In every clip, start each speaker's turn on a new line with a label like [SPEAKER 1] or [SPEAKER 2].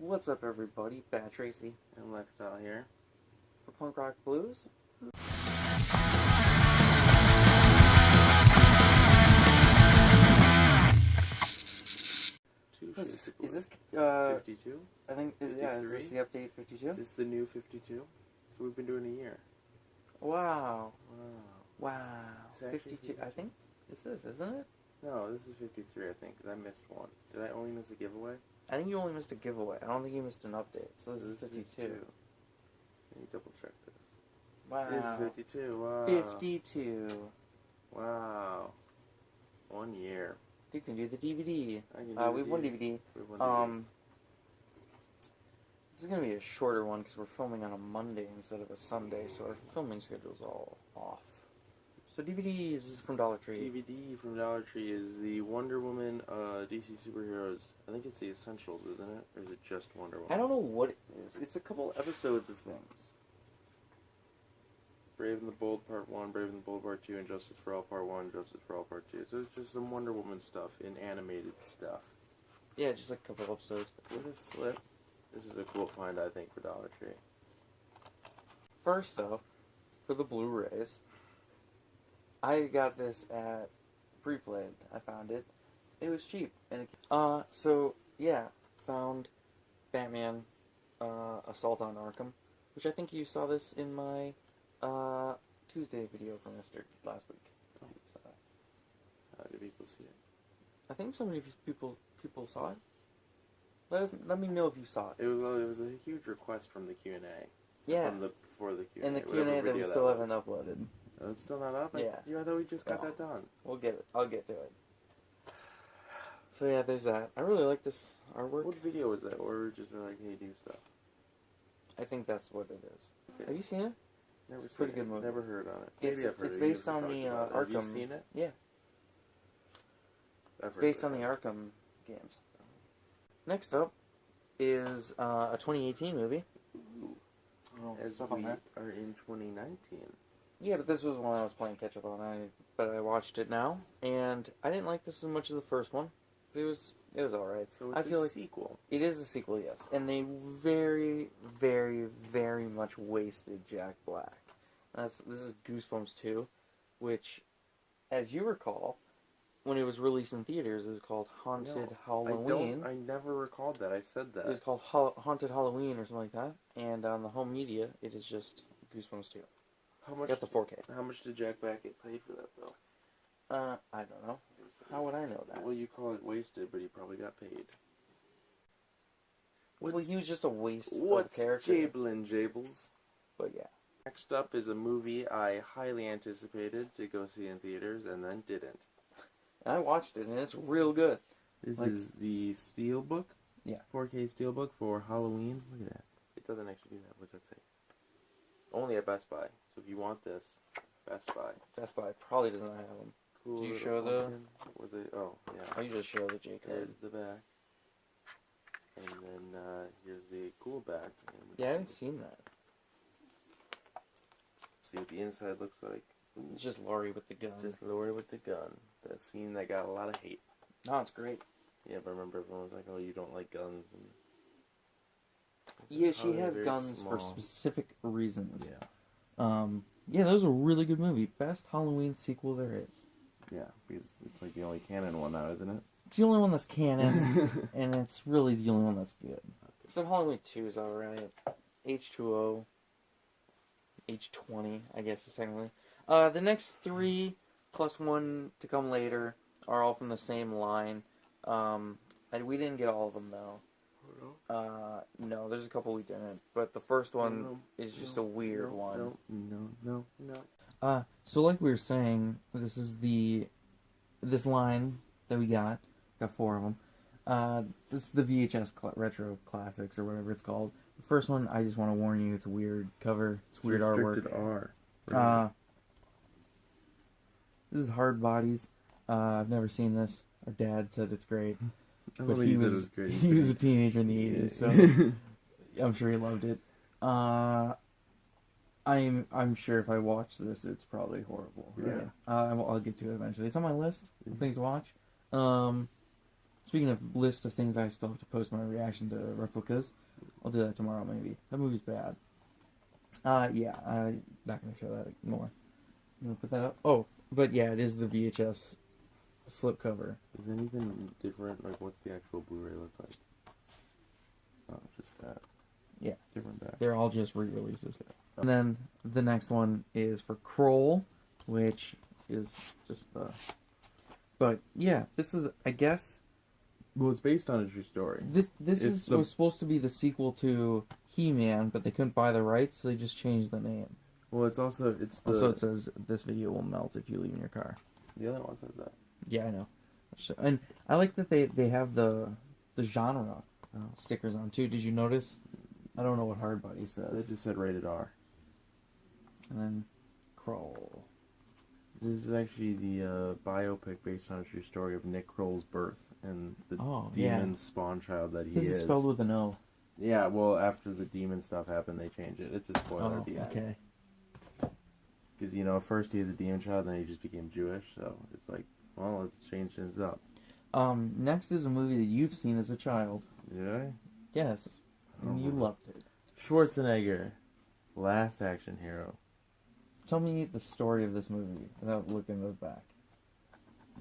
[SPEAKER 1] What's up, everybody? Bat Tracy
[SPEAKER 2] And Lexstyle here.
[SPEAKER 1] for Punk Rock Blues. Is this
[SPEAKER 2] 52?
[SPEAKER 1] I think is this the update 52?
[SPEAKER 2] Is this the new 52? So we've been doing a year.
[SPEAKER 1] Wow.
[SPEAKER 2] Is it actually
[SPEAKER 1] 52. I think this is, isn't it?
[SPEAKER 2] No, this is 53, I think, because I missed one. Did I only miss a giveaway?
[SPEAKER 1] I think you only missed a giveaway. I don't think you missed an update. So this is 52.
[SPEAKER 2] Let me double check this.
[SPEAKER 1] Wow.
[SPEAKER 2] This is 52. Wow.
[SPEAKER 1] 52.
[SPEAKER 2] Wow. 1 year.
[SPEAKER 1] You can do the DVD.
[SPEAKER 2] I can do
[SPEAKER 1] we have one DVD. This is going to be a shorter one because we're filming on a Monday instead of a Sunday, so our filming schedule's all off. So DVD is from Dollar Tree.
[SPEAKER 2] DVD from Dollar Tree is the Wonder Woman DC Superheroes. I think it's the Essentials, isn't it? Or is it just Wonder Woman?
[SPEAKER 1] I don't know what it is. It's a couple episodes of things.
[SPEAKER 2] Brave and the Bold Part 1, Brave and the Bold Part 2, and Justice for All Part 1, Justice for All Part 2. So it's just some Wonder Woman stuff in animated stuff.
[SPEAKER 1] Yeah, just like a couple episodes.
[SPEAKER 2] With a slip. This is a cool find, I think, for Dollar Tree.
[SPEAKER 1] First up, for the Blu-rays, I got this at Preplayed. I found it. It was cheap. And so, yeah, found Batman Assault on Arkham, which I think you saw this in my Tuesday video from last week.
[SPEAKER 2] Oh. How do people see it?
[SPEAKER 1] I think so many people saw it. Let me know if you saw it.
[SPEAKER 2] It was a huge request from the Q&A.
[SPEAKER 1] Yeah.
[SPEAKER 2] Before the Q&A.
[SPEAKER 1] And the Q&A that we still haven't uploaded.
[SPEAKER 2] Oh, it's still not up?
[SPEAKER 1] Yeah.
[SPEAKER 2] I thought we just got that done.
[SPEAKER 1] I'll get to it. So yeah, there's that. I really like this artwork.
[SPEAKER 2] What video was that? Or just like, hey, do stuff?
[SPEAKER 1] I think that's what it is.
[SPEAKER 2] Yeah.
[SPEAKER 1] Have you seen it?
[SPEAKER 2] Never
[SPEAKER 1] It's a pretty good movie.
[SPEAKER 2] Never heard on it. Maybe I've heard
[SPEAKER 1] it's
[SPEAKER 2] it.
[SPEAKER 1] based on the Arkham.
[SPEAKER 2] Have you seen it?
[SPEAKER 1] Yeah.
[SPEAKER 2] I've heard
[SPEAKER 1] Based on the Arkham games. Next up is a 2018 movie.
[SPEAKER 2] Ooh.
[SPEAKER 1] Oh,
[SPEAKER 2] As
[SPEAKER 1] stuff
[SPEAKER 2] we
[SPEAKER 1] on that.
[SPEAKER 2] are in 2019.
[SPEAKER 1] Yeah, but this was one I was playing catch up on. But I watched it now, and I didn't like this as much as the first one. But it was alright.
[SPEAKER 2] So it's a sequel.
[SPEAKER 1] It is a sequel, yes. And they very, very, very much wasted Jack Black. This is Goosebumps 2, which, as you recall, when it was released in theaters, it was called Haunted Halloween.
[SPEAKER 2] I never recalled that. I said that.
[SPEAKER 1] It was called Haunted Halloween or something like that. And on the home media, it is just Goosebumps 2.
[SPEAKER 2] How much?
[SPEAKER 1] Got the 4K.
[SPEAKER 2] How much did Jack Black get paid for that, though?
[SPEAKER 1] I don't know. How would I know that?
[SPEAKER 2] Well, you call it wasted, but he probably got paid.
[SPEAKER 1] Well, he was just a waste
[SPEAKER 2] What's
[SPEAKER 1] of character.
[SPEAKER 2] Jables?
[SPEAKER 1] But yeah.
[SPEAKER 2] Next up is a movie I highly anticipated to go see in theaters and then didn't.
[SPEAKER 1] And I watched it, and it's real good.
[SPEAKER 2] This is the Steelbook?
[SPEAKER 1] Yeah.
[SPEAKER 2] 4K Steelbook for Halloween. Look at that. It doesn't actually do that. What's that say? Only at Best Buy. So if you want this, Best Buy.
[SPEAKER 1] Best Buy probably doesn't have them.
[SPEAKER 2] Cool.
[SPEAKER 1] Do you show the...
[SPEAKER 2] Oh, yeah.
[SPEAKER 1] Oh, you just show the J code.
[SPEAKER 2] There's the back. And then here's the cool back.
[SPEAKER 1] Yeah, I haven't seen that.
[SPEAKER 2] See what the inside looks like.
[SPEAKER 1] It's just Laurie with the gun.
[SPEAKER 2] Just Laurie with the gun. The scene that got a lot of hate.
[SPEAKER 1] No, it's great.
[SPEAKER 2] Yeah, but I remember everyone was like, oh, you don't like guns. And
[SPEAKER 1] yeah, she has guns for specific reasons.
[SPEAKER 2] Yeah.
[SPEAKER 1] Yeah, that was a really good movie. Best Halloween sequel there is.
[SPEAKER 2] Yeah, because it's like the only canon one now, isn't it?
[SPEAKER 1] It's the only one that's canon, and it's really the only one that's good. So Halloween 2 is alright. H2O. H20, I guess, is technically. The next 3, plus 1 to come later, are all from the same line. And we didn't get all of them, though. No, there's a couple we didn't. But the first one is just a weird one.
[SPEAKER 2] No.
[SPEAKER 1] So like we were saying, this is this line that we got 4 of them. This is the VHS Retro Classics, or whatever it's called. The first one, I just want to warn you, it's a weird cover. It's weird artwork.
[SPEAKER 2] R.
[SPEAKER 1] This is Hard Bodies. I've never seen this. Our dad said it's great. But he was a teenager in the 80s, so I'm sure he loved it. I'm sure if I watch this, it's probably horrible. Right?
[SPEAKER 2] Yeah.
[SPEAKER 1] I'll get to it eventually. It's on my list of things to watch. It's speaking of list of things I still have to post my reaction to Replicas, I'll do that tomorrow maybe. That movie's bad. Yeah, I'm not going to show that more. I'm going to put that up. Oh, but yeah, it is the VHS slipcover.
[SPEAKER 2] Is anything different? Like, what's the actual Blu-ray look like? Oh, just that.
[SPEAKER 1] Yeah.
[SPEAKER 2] Different back.
[SPEAKER 1] They're all just re-releases. And then the next one is for Kroll, which is just the... But yeah, this is, I guess...
[SPEAKER 2] Well, it's based on a true story.
[SPEAKER 1] This was supposed to be the sequel to He-Man, but they couldn't buy the rights, so they just changed the name.
[SPEAKER 2] Well, it's also...
[SPEAKER 1] Also, it says, this video will melt if you leave in your car.
[SPEAKER 2] The other one says that.
[SPEAKER 1] Yeah, I know. And I like that they have the genre stickers on, too. Did you notice? I don't know what Hard Body says.
[SPEAKER 2] They just said rated R.
[SPEAKER 1] And then Kroll.
[SPEAKER 2] This is actually the biopic based on a true story of Nick Kroll's birth and the demon spawn child that he is.
[SPEAKER 1] This is spelled with an O.
[SPEAKER 2] Yeah, well, after the demon stuff happened, they changed it. It's a spoiler at the end.
[SPEAKER 1] Okay.
[SPEAKER 2] Because, you know, first he was a demon child, then he just became Jewish, so it's like, well, let's change things up.
[SPEAKER 1] Next is a movie that you've seen as a child.
[SPEAKER 2] Did I?
[SPEAKER 1] Yes. And you loved it.
[SPEAKER 2] Schwarzenegger, Last Action Hero.
[SPEAKER 1] Tell me the story of this movie without looking at the back.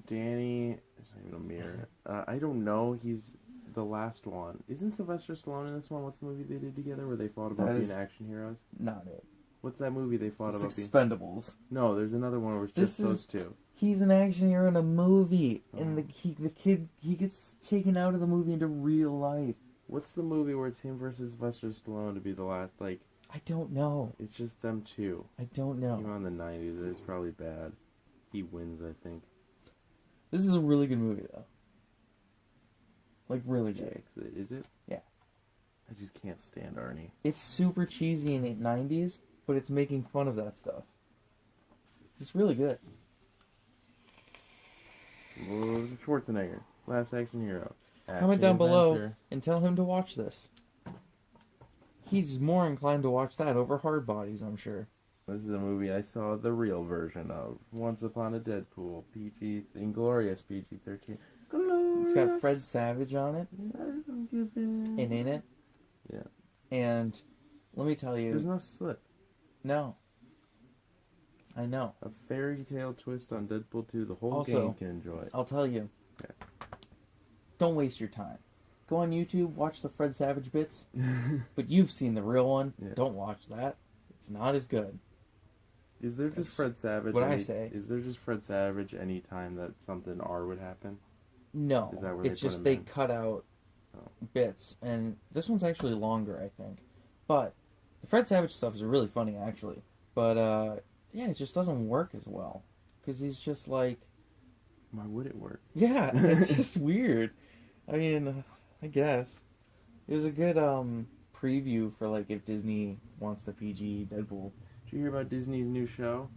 [SPEAKER 2] Danny, there's not even a mirror. I don't know. He's the last one. Isn't Sylvester Stallone in this one? What's the movie they did together where they fought about being action heroes?
[SPEAKER 1] Not it.
[SPEAKER 2] What's that movie they fought about being?
[SPEAKER 1] Expendables.
[SPEAKER 2] No, there's another one where it's just those two.
[SPEAKER 1] He's an action hero in a movie, and the kid gets taken out of the movie into real life.
[SPEAKER 2] What's the movie where it's him versus Sylvester Stallone to be the last, like...
[SPEAKER 1] I don't know.
[SPEAKER 2] It's just them two.
[SPEAKER 1] I don't know.
[SPEAKER 2] Came out in the 90s. It's probably bad. He wins, I think.
[SPEAKER 1] This is a really good movie, though. Like, really good.
[SPEAKER 2] Is it?
[SPEAKER 1] Yeah.
[SPEAKER 2] I just can't stand Arnie.
[SPEAKER 1] It's super cheesy in the 90s, but it's making fun of that stuff. It's really good.
[SPEAKER 2] Schwarzenegger, Last Action Hero.
[SPEAKER 1] Comment down below and tell him to watch this. He's more inclined to watch that over Hard Bodies, I'm sure.
[SPEAKER 2] This is a movie I saw the real version of. Once Upon a Deadpool. Inglorious PG-13. Glorious.
[SPEAKER 1] It's got Fred Savage on it. And in it.
[SPEAKER 2] Yeah.
[SPEAKER 1] And let me tell you...
[SPEAKER 2] There's no slip.
[SPEAKER 1] No. I know.
[SPEAKER 2] A fairy tale twist on Deadpool 2. The whole gang can enjoy it.
[SPEAKER 1] I'll tell you.
[SPEAKER 2] Okay.
[SPEAKER 1] Don't waste your time. Go on YouTube, watch the Fred Savage bits. But you've seen the real one. Yeah. Don't watch that. It's not as good.
[SPEAKER 2] Is there just Fred Savage?
[SPEAKER 1] What I say.
[SPEAKER 2] Is there just Fred Savage any time that something R would happen?
[SPEAKER 1] No.
[SPEAKER 2] Is that where
[SPEAKER 1] it's just they cut out bits. And this one's actually longer, I think. But the Fred Savage stuff is really funny, actually. But, yeah, it just doesn't work as well. Because he's just like...
[SPEAKER 2] Why would it work?
[SPEAKER 1] Yeah, it's just weird. I mean, I guess. It was a good preview for, like, if Disney wants to PG Deadpool.
[SPEAKER 2] Did you hear about Disney's new show?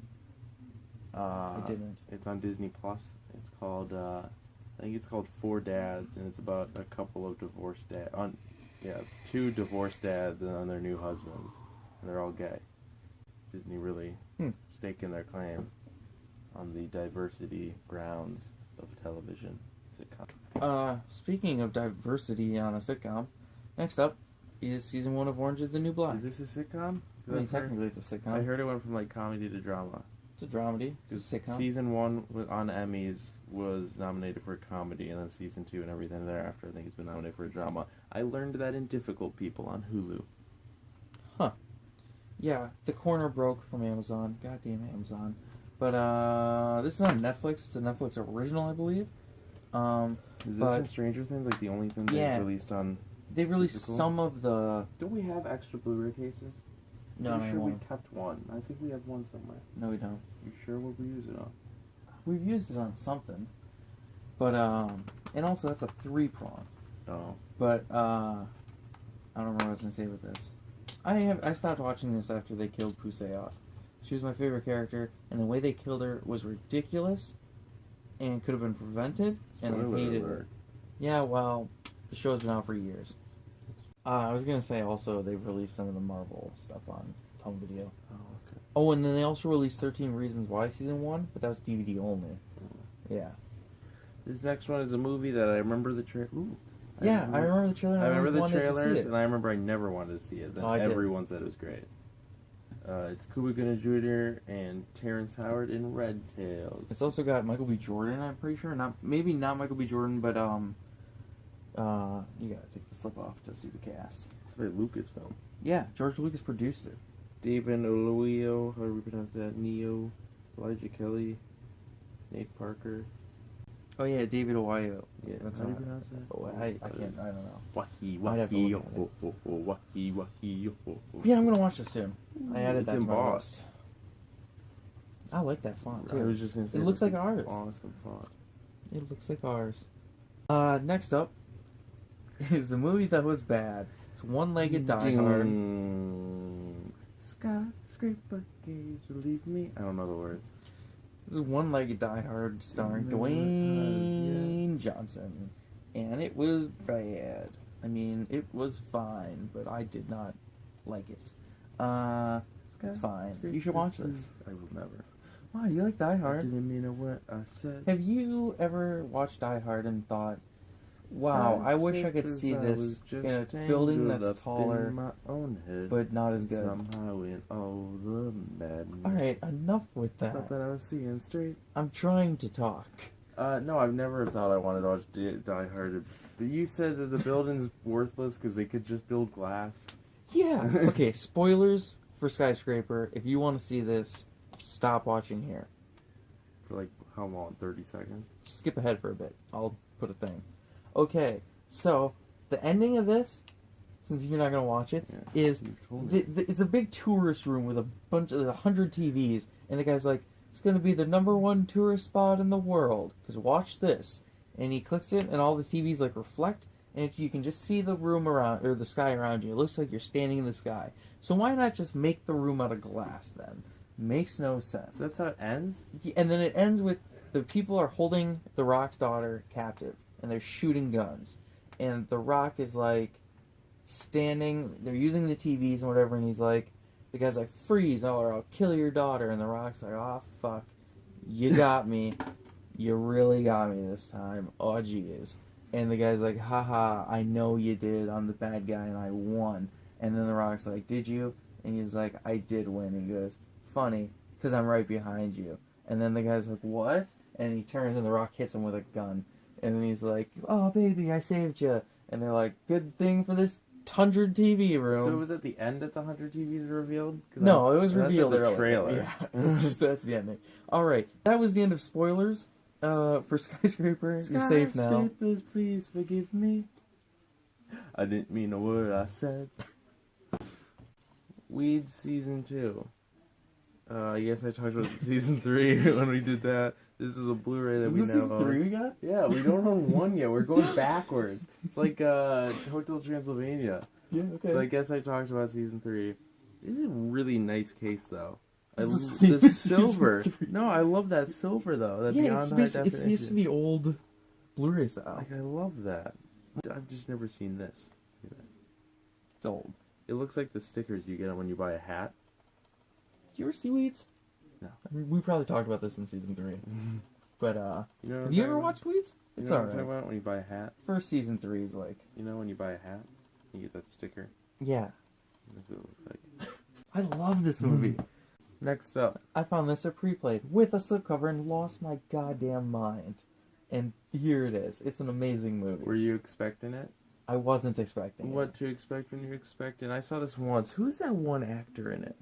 [SPEAKER 1] I didn't.
[SPEAKER 2] It's on Disney Plus. It's called, I think it's called Four Dads, and it's about a couple of divorced dads. It's two divorced dads and their new husbands, and they're all gay. Disney really staking their claim on the diversity grounds of television sitcom.
[SPEAKER 1] Speaking of diversity on a sitcom, next up is season 1 of Orange is the New Black.
[SPEAKER 2] Is this a sitcom?
[SPEAKER 1] I mean, technically it's a sitcom.
[SPEAKER 2] I heard it went from like comedy to drama.
[SPEAKER 1] It's a dramedy. It's a sitcom.
[SPEAKER 2] Season 1 on Emmys was nominated for a comedy, and then season 2 and everything thereafter I think it's been nominated for a drama. I learned that in Difficult People on Hulu.
[SPEAKER 1] Huh. Yeah, The Corner broke from Amazon. Goddamn Amazon. But this is on Netflix. It's a Netflix original, I believe.
[SPEAKER 2] Is this in Stranger Things, like the only thing they've released on?
[SPEAKER 1] They released some of the...
[SPEAKER 2] Don't we have extra Blu-ray cases?
[SPEAKER 1] No,
[SPEAKER 2] I'm sure we kept one. I think we have one somewhere.
[SPEAKER 1] No, we don't.
[SPEAKER 2] You sure what we use it on?
[SPEAKER 1] We've used it on something. But, and also that's a 3-prong.
[SPEAKER 2] Oh.
[SPEAKER 1] But, I don't remember what I was going to say with this. I stopped watching this after they killed Pusey off. She was my favorite character, and the way they killed her was ridiculous and could have been prevented, and I hated her. Yeah, well, the show's been out for years. I was going to say also they released some of the Marvel stuff on home video.
[SPEAKER 2] Oh, okay.
[SPEAKER 1] Oh, and then they also released 13 Reasons Why Season 1, but that was DVD only. Yeah.
[SPEAKER 2] This next one is a movie that I remember the trailer.
[SPEAKER 1] Yeah, I remember the trailer.
[SPEAKER 2] I remember the
[SPEAKER 1] wanted to see
[SPEAKER 2] trailers,
[SPEAKER 1] it.
[SPEAKER 2] and I remember I never wanted to see it. Then
[SPEAKER 1] Oh, I did.
[SPEAKER 2] everyone said it was great. It's Cuba Gooding Jr. and Terrence Howard in Red Tails.
[SPEAKER 1] It's also got Michael B. Jordan, I'm pretty sure. Maybe not Michael B. Jordan, but you gotta take the slip off to see the cast.
[SPEAKER 2] It's by Lucasfilm.
[SPEAKER 1] Yeah, George Lucas produced it.
[SPEAKER 2] David Oluyo, how do we pronounce that? Neo, Elijah Kelly, Nate Parker.
[SPEAKER 1] Oh yeah, David Owayo.
[SPEAKER 2] Yeah,
[SPEAKER 1] That's
[SPEAKER 2] how do you
[SPEAKER 1] not-
[SPEAKER 2] pronounce that?
[SPEAKER 1] Oh, I can't. I don't know.
[SPEAKER 2] Wahi,
[SPEAKER 1] I'd have to
[SPEAKER 2] wahi,
[SPEAKER 1] look at it.
[SPEAKER 2] yo, ho, ho, wahi, wahi, yo, ho, ho.
[SPEAKER 1] Yeah, I'm gonna watch this soon. I added
[SPEAKER 2] It's
[SPEAKER 1] that to my
[SPEAKER 2] embossed.
[SPEAKER 1] list. I like that font
[SPEAKER 2] I
[SPEAKER 1] too.
[SPEAKER 2] was just gonna say
[SPEAKER 1] It looks
[SPEAKER 2] that's
[SPEAKER 1] like ours.
[SPEAKER 2] Awesome font.
[SPEAKER 1] It looks like ours. Next up is the movie that was bad. It's One-Legged Die Hard.
[SPEAKER 2] Ding. Skyscraper gaze, believe me. I don't know the words.
[SPEAKER 1] This is One-Legged Die Hard starring Dwayne Johnson. And it was bad. I mean, it was fine, but I did not like it. It's fine. You should watch this.
[SPEAKER 2] I will never.
[SPEAKER 1] Why, you like Die
[SPEAKER 2] I
[SPEAKER 1] Hard?
[SPEAKER 2] didn't mean a word I said.
[SPEAKER 1] Have you ever watched Die Hard and thought, wow, I wish I could see this in a building that's taller,
[SPEAKER 2] my own head,
[SPEAKER 1] but not as good?
[SPEAKER 2] somehow in all the madness.
[SPEAKER 1] Alright, enough with
[SPEAKER 2] Thought
[SPEAKER 1] that.
[SPEAKER 2] that I was seeing straight.
[SPEAKER 1] I'm trying to talk.
[SPEAKER 2] No, I've never thought I wanted to watch Die Hard. But you said that the building's worthless because they could just build glass.
[SPEAKER 1] Yeah. Okay, spoilers for Skyscraper. If you want to see this, stop watching here.
[SPEAKER 2] For like, how long? 30 seconds?
[SPEAKER 1] Skip ahead for a bit. I'll put a thing. Okay, so the ending of this, since you're not going to watch it,
[SPEAKER 2] Yeah,
[SPEAKER 1] is
[SPEAKER 2] you told me.
[SPEAKER 1] it's a big tourist room with a bunch of 100 TVs, and the guy's like, it's going to be the #1 tourist spot in the world, because watch this. And he clicks it, and all the TVs like reflect, and you can just see the room around, or the sky around you. It looks like you're standing in the sky. So why not just make the room out of glass then? Makes no sense.
[SPEAKER 2] That's how it ends?
[SPEAKER 1] And then it ends with the people are holding the Rock's daughter captive, and they're shooting guns. And the Rock is like standing, they're using the TVs and whatever, and he's like, the guy's like, freeze, or I'll kill your daughter. And the Rock's like, oh fuck, you got me. You really got me this time. Oh jeez. And the guy's like, haha, I know you did. I'm the bad guy and I won. And then the Rock's like, did you? And he's like, I did win. And he goes, funny, because I'm right behind you. And then the guy's like, what? And he turns and the Rock hits him with a gun. And then he's like, oh baby, I saved you. And they're like, good thing for this 100 TV room.
[SPEAKER 2] So it was at the end that the 100 TVs were revealed?
[SPEAKER 1] No, it was
[SPEAKER 2] that's
[SPEAKER 1] revealed
[SPEAKER 2] in the
[SPEAKER 1] earlier.
[SPEAKER 2] trailer.
[SPEAKER 1] Yeah, just that's the ending. All right, that was the end of spoilers for Skyscraper. You're safe now.
[SPEAKER 2] Skyscrapers, please forgive me. I didn't mean a word I said. Weeds Season 2. I guess I talked about Season 3 when we did that. This is a Blu-ray that we now
[SPEAKER 1] Season
[SPEAKER 2] own.
[SPEAKER 1] 3 we got?
[SPEAKER 2] Yeah, we don't own 1 yet. We're going backwards. It's like Hotel Transylvania.
[SPEAKER 1] Yeah, okay.
[SPEAKER 2] So I guess I talked about Season 3. This is a really nice case, though.
[SPEAKER 1] This is
[SPEAKER 2] The
[SPEAKER 1] Season
[SPEAKER 2] silver.
[SPEAKER 1] 3.
[SPEAKER 2] No, I love that silver, though. That
[SPEAKER 1] Yeah,
[SPEAKER 2] beyond
[SPEAKER 1] it's,
[SPEAKER 2] high
[SPEAKER 1] basically, it's
[SPEAKER 2] definition.
[SPEAKER 1] the old Blu-ray style.
[SPEAKER 2] Like, I love that. I've just never seen this.
[SPEAKER 1] It's old.
[SPEAKER 2] It looks like the stickers you get when you buy a hat.
[SPEAKER 1] Do you ever see Weeds?
[SPEAKER 2] No.
[SPEAKER 1] I mean, we probably talked about this in Season 3. But,
[SPEAKER 2] You know what
[SPEAKER 1] have
[SPEAKER 2] I'm
[SPEAKER 1] you
[SPEAKER 2] talking
[SPEAKER 1] ever
[SPEAKER 2] about?
[SPEAKER 1] watched Weeds?
[SPEAKER 2] You
[SPEAKER 1] It's
[SPEAKER 2] know what I'm talking
[SPEAKER 1] alright.
[SPEAKER 2] about when you buy a hat?
[SPEAKER 1] First Season 3 is like...
[SPEAKER 2] You know when you buy a hat? You get that sticker?
[SPEAKER 1] Yeah.
[SPEAKER 2] That's what it looks like.
[SPEAKER 1] I love this movie.
[SPEAKER 2] Next up.
[SPEAKER 1] I found this at pre-played with a slipcover and lost my goddamn mind. And here it is. It's an amazing movie.
[SPEAKER 2] Were you expecting it?
[SPEAKER 1] I wasn't expecting
[SPEAKER 2] What
[SPEAKER 1] it.
[SPEAKER 2] to expect when you expect it? I saw this once. Who's that one actor in it?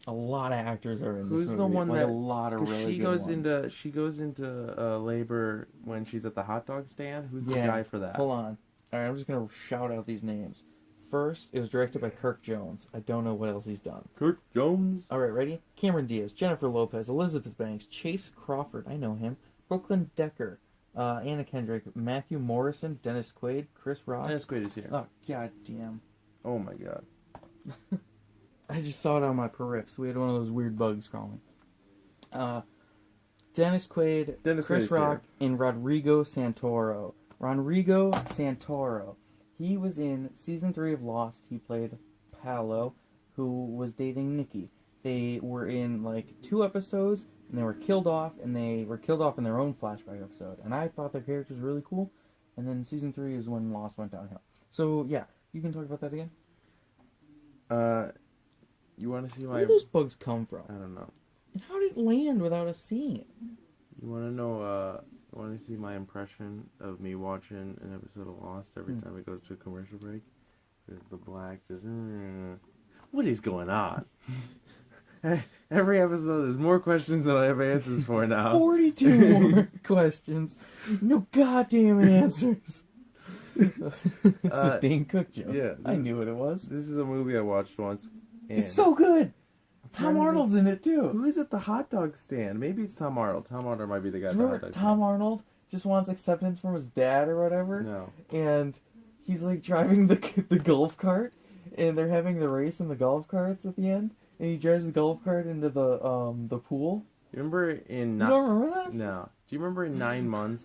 [SPEAKER 1] A lot of actors are in this
[SPEAKER 2] Who's
[SPEAKER 1] movie.
[SPEAKER 2] the one
[SPEAKER 1] like
[SPEAKER 2] that-
[SPEAKER 1] a lot of
[SPEAKER 2] 'Cause
[SPEAKER 1] really
[SPEAKER 2] she
[SPEAKER 1] good
[SPEAKER 2] goes
[SPEAKER 1] ones.
[SPEAKER 2] she goes into labor when she's at the hot dog stand. Who's the
[SPEAKER 1] Yeah.
[SPEAKER 2] guy for that?
[SPEAKER 1] Hold on. All right, I'm just gonna shout out these names. First, it was directed by Kirk Jones. I don't know what else he's done.
[SPEAKER 2] Kirk Jones.
[SPEAKER 1] All right, ready? Cameron Diaz, Jennifer Lopez, Elizabeth Banks, Chase Crawford. I know him. Brooklyn Decker, Anna Kendrick, Matthew Morrison, Dennis Quaid, Chris Rock.
[SPEAKER 2] Dennis Quaid is here.
[SPEAKER 1] Oh god damn!
[SPEAKER 2] Oh my god.
[SPEAKER 1] I just saw it on my periffs. We had one of those weird bugs crawling. Dennis Quaid,
[SPEAKER 2] Dennis
[SPEAKER 1] Chris
[SPEAKER 2] Quaid's
[SPEAKER 1] Rock, and Rodrigo Santoro. Rodrigo Santoro. He was in Season 3 of Lost. He played Paolo, who was dating Nikki. They were in, like, 2 episodes, and they were killed off, and they were killed off in their own flashback episode. And I thought their characters were really cool. And then season 3 is when Lost went downhill. So yeah, you can talk about that again.
[SPEAKER 2] You want to see
[SPEAKER 1] Where did those bugs come from?
[SPEAKER 2] I don't know.
[SPEAKER 1] And how did it land without us seeing it?
[SPEAKER 2] You want to know? You want to see my impression of me watching an episode of Lost every time it goes to a commercial break? There's the black just. What is going on? Every episode, there's more questions than I have answers for now.
[SPEAKER 1] 42 more questions. No goddamn answers. It's a Dane Cook joke.
[SPEAKER 2] Yeah,
[SPEAKER 1] I knew what it was.
[SPEAKER 2] This is a movie I watched once. And
[SPEAKER 1] It's so good. Tom Arnold's in it too.
[SPEAKER 2] Who is at the hot dog stand? Maybe it's Tom Arnold. Tom Arnold might be the guy at the hot
[SPEAKER 1] Remember
[SPEAKER 2] dog
[SPEAKER 1] Tom
[SPEAKER 2] stand.
[SPEAKER 1] Arnold just wants acceptance from his dad or whatever?
[SPEAKER 2] No.
[SPEAKER 1] And he's like driving the golf cart, and they're having the race in the golf carts at the end, and he drives the golf cart into the pool.
[SPEAKER 2] You remember in...
[SPEAKER 1] You don't remember that?
[SPEAKER 2] No. Do you remember in 9 months?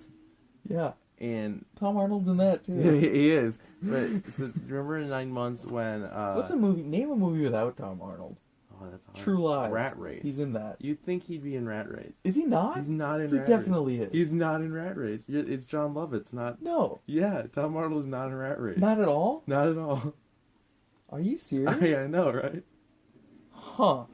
[SPEAKER 1] Yeah.
[SPEAKER 2] And...
[SPEAKER 1] Tom Arnold's in that too.
[SPEAKER 2] Yeah, he is. But so, do you remember in 9 months when...
[SPEAKER 1] What's a movie? Name a movie without Tom Arnold.
[SPEAKER 2] Oh, that's hard.
[SPEAKER 1] True Lies.
[SPEAKER 2] Rat Race.
[SPEAKER 1] He's in that.
[SPEAKER 2] You'd think he'd be in Rat Race.
[SPEAKER 1] Is he not?
[SPEAKER 2] He's not in
[SPEAKER 1] He
[SPEAKER 2] Rat Race.
[SPEAKER 1] definitely is.
[SPEAKER 2] He's not in Rat Race. It's John Lovett's not...
[SPEAKER 1] No.
[SPEAKER 2] Yeah, Tom Arnold's not in Rat Race.
[SPEAKER 1] Not at all?
[SPEAKER 2] Not at all.
[SPEAKER 1] Are you serious?
[SPEAKER 2] Yeah, I know, right?
[SPEAKER 1] Huh.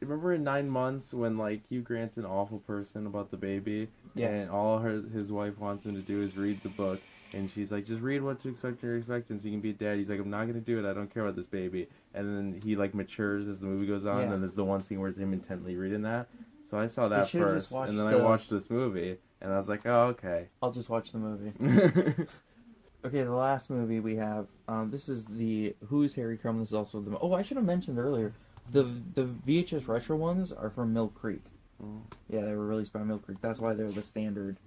[SPEAKER 2] Remember in 9 months when, like, Hugh Grant's an awful person about the baby?
[SPEAKER 1] Yeah.
[SPEAKER 2] And all his wife wants him to do is read the book. And she's like, just read what to expect your expectancy. You can be a dad. He's like, I'm not going to do it. I don't care about this baby. And then he, like, matures as the movie goes on.
[SPEAKER 1] Yeah.
[SPEAKER 2] And then there's the one scene where it's him intently reading that. So I saw that
[SPEAKER 1] should've
[SPEAKER 2] first.
[SPEAKER 1] just watched
[SPEAKER 2] And then I watched this movie. And I was like, oh, okay.
[SPEAKER 1] I'll just watch the movie. Okay, the last movie we have, this is the Who's Harry Crumb. This is also the... Oh, I should have mentioned earlier, the VHS retro ones are from Mill Creek.
[SPEAKER 2] Oh.
[SPEAKER 1] Yeah, they were released by Mill Creek. That's why they're the standard.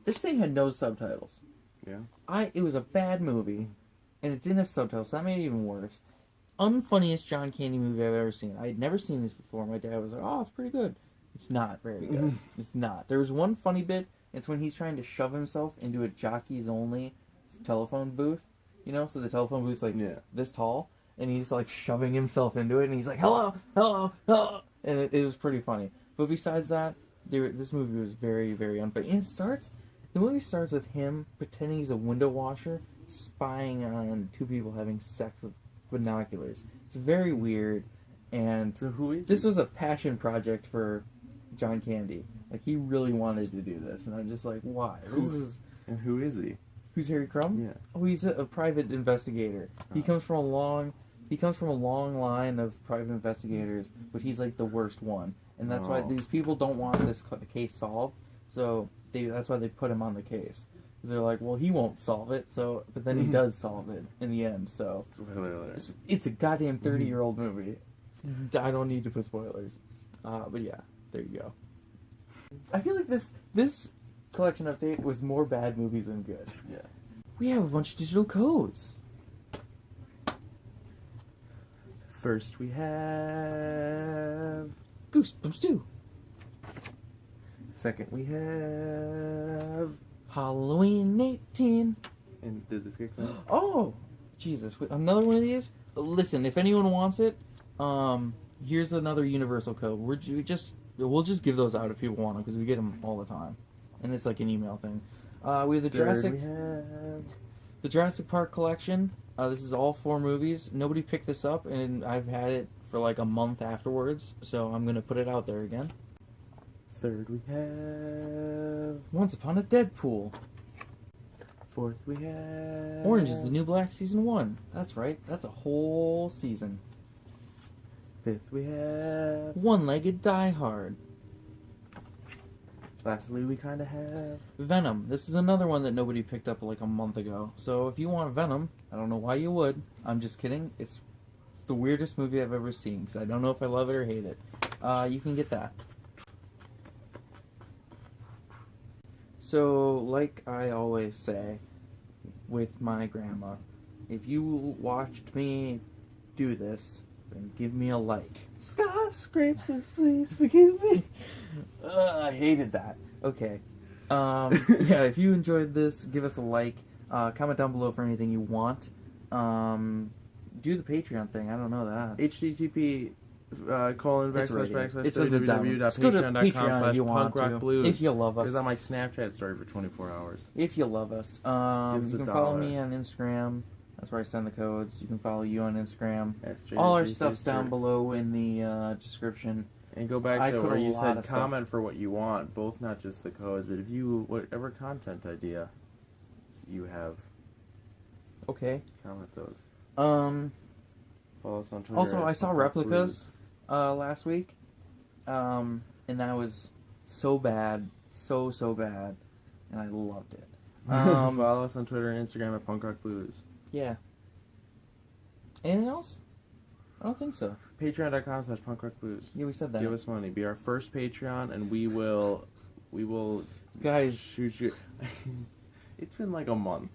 [SPEAKER 1] This thing had no subtitles.
[SPEAKER 2] Yeah.
[SPEAKER 1] It was a bad movie, and it didn't have subtitles, so that made it even worse. Unfunniest John Candy movie I've ever seen. I had never seen this before. My dad was like, oh, it's pretty good. It's not very good. It's not. There was one funny bit. It's when he's trying to shove himself into a jockeys only telephone booth. You know, so the telephone booth's like this tall, and he's like shoving himself into it, and he's like, hello, hello, hello. And it was pretty funny. But besides that, this movie was very, very unfunny. And the movie starts with him pretending he's a window washer, spying on two people having sex with binoculars. It's very weird, and
[SPEAKER 2] So who is
[SPEAKER 1] this
[SPEAKER 2] he?
[SPEAKER 1] was a passion project for John Candy. Like, he really wanted to do this, and I'm just like, why?
[SPEAKER 2] And who is he?
[SPEAKER 1] Who's Harry Crumb?
[SPEAKER 2] Yeah.
[SPEAKER 1] Oh, he's a private investigator. He comes from a long line of private investigators, but he's like the worst one, and that's why these people don't want this case solved. So that's why they put him on the case. Because they're like, well, he won't solve it. So, but then he does solve it in the end. So it's a goddamn 30-year-old movie. I don't need to put spoilers. But yeah, there you go. I feel like this collection update was more bad movies than good.
[SPEAKER 2] Yeah.
[SPEAKER 1] We have a bunch of digital codes.
[SPEAKER 2] First we have...
[SPEAKER 1] Goosebumps 2.
[SPEAKER 2] Second we have...
[SPEAKER 1] Halloween 18.
[SPEAKER 2] And did this get clean?
[SPEAKER 1] Oh, Jesus! Another one of these. Listen, if anyone wants it, here's another universal code. We'll just give those out if people want them because we get them all the time, and it's like an email thing. We have the Jurassic Park collection. This is all 4 movies. Nobody picked this up, and I've had it for like a month afterwards, so I'm gonna put it out there again.
[SPEAKER 2] Third we have...
[SPEAKER 1] Once Upon a Deadpool.
[SPEAKER 2] Fourth we have...
[SPEAKER 1] Orange is the New Black Season 1. That's right. That's a whole season.
[SPEAKER 2] Fifth we have...
[SPEAKER 1] One-Legged Die Hard.
[SPEAKER 2] Lastly we kind of have...
[SPEAKER 1] Venom. This is another one that nobody picked up like a month ago. So if you want Venom, I don't know why you would. I'm just kidding. It's the weirdest movie I've ever seen because I don't know if I love it or hate it. You can get that. So, like I always say with my grandma, if you watched me do this, then give me a like. Skyscrapers, please forgive me. I hated that. Okay. Yeah, if you enjoyed this, give us a like. Comment down below for anything you want. Do the Patreon thing. I don't know that.
[SPEAKER 2] HTTP colon
[SPEAKER 1] It's right here.
[SPEAKER 2] backslash
[SPEAKER 1] It's in the download. Just go to Patreon if you want to.
[SPEAKER 2] www.patreon.com/punkrockblues.
[SPEAKER 1] If you love us.
[SPEAKER 2] It's on my Snapchat story for 24 hours.
[SPEAKER 1] If you love us. You can follow me on Instagram. That's where I send the codes. You can follow you on Instagram. All our stuff's down below in the description.
[SPEAKER 2] And go back to where you said
[SPEAKER 1] stuff.
[SPEAKER 2] comment for what you want, both not just the codes, but if you, whatever content idea you have,
[SPEAKER 1] okay,
[SPEAKER 2] comment those. Follow us on Twitter.
[SPEAKER 1] Also, I saw Replicas last week, and that was so bad, so bad, and I loved it.
[SPEAKER 2] Follow us on Twitter and Instagram at punkrockblues.
[SPEAKER 1] Yeah. Anything else? I don't think so.
[SPEAKER 2] Patreon.com/punkrockblues.
[SPEAKER 1] Yeah, we said that.
[SPEAKER 2] Give us money. Be our first Patreon, and we will,
[SPEAKER 1] guys,
[SPEAKER 2] shoot you. It's been like a month,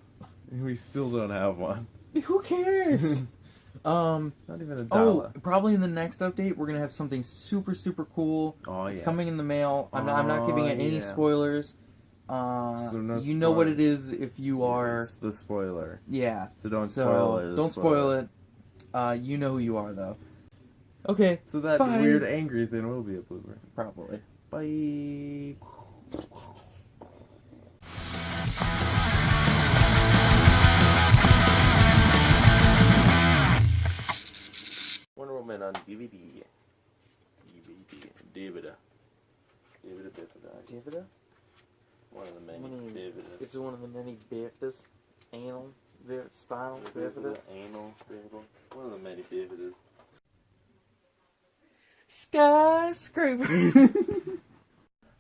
[SPEAKER 2] and we still don't have one.
[SPEAKER 1] Who cares?
[SPEAKER 2] Not even $1.
[SPEAKER 1] Oh, probably in the next update we're gonna have something super cool.
[SPEAKER 2] Oh, yeah.
[SPEAKER 1] It's coming in the mail. I'm not giving it any spoilers.
[SPEAKER 2] So no
[SPEAKER 1] you know what it is if you are.
[SPEAKER 2] It's the spoiler.
[SPEAKER 1] Yeah.
[SPEAKER 2] So don't spoil it.
[SPEAKER 1] Don't spoil it. You know who you are though. Okay.
[SPEAKER 2] So that
[SPEAKER 1] bye.
[SPEAKER 2] weird angry thing will be a Blu-ray.
[SPEAKER 1] Probably.
[SPEAKER 2] Bye. Wonder Woman on DVD. DVD.
[SPEAKER 1] Davida?
[SPEAKER 2] One of the many Davidas.
[SPEAKER 1] It's one of the many Davidas. Anal, spinal, Davida.
[SPEAKER 2] Anal, David. One of the many Davidas.
[SPEAKER 1] Skyscraper!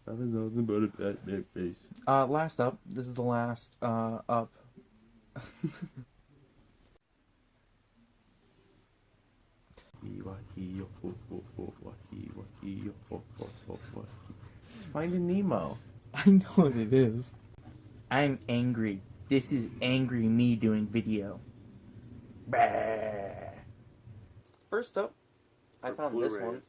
[SPEAKER 2] Nothing but a fat big face.
[SPEAKER 1] Last up. This is the last, up.
[SPEAKER 2] Finding Nemo.
[SPEAKER 1] I know what it is. I'm angry. This is angry me doing video. Bah. First up, I found this one.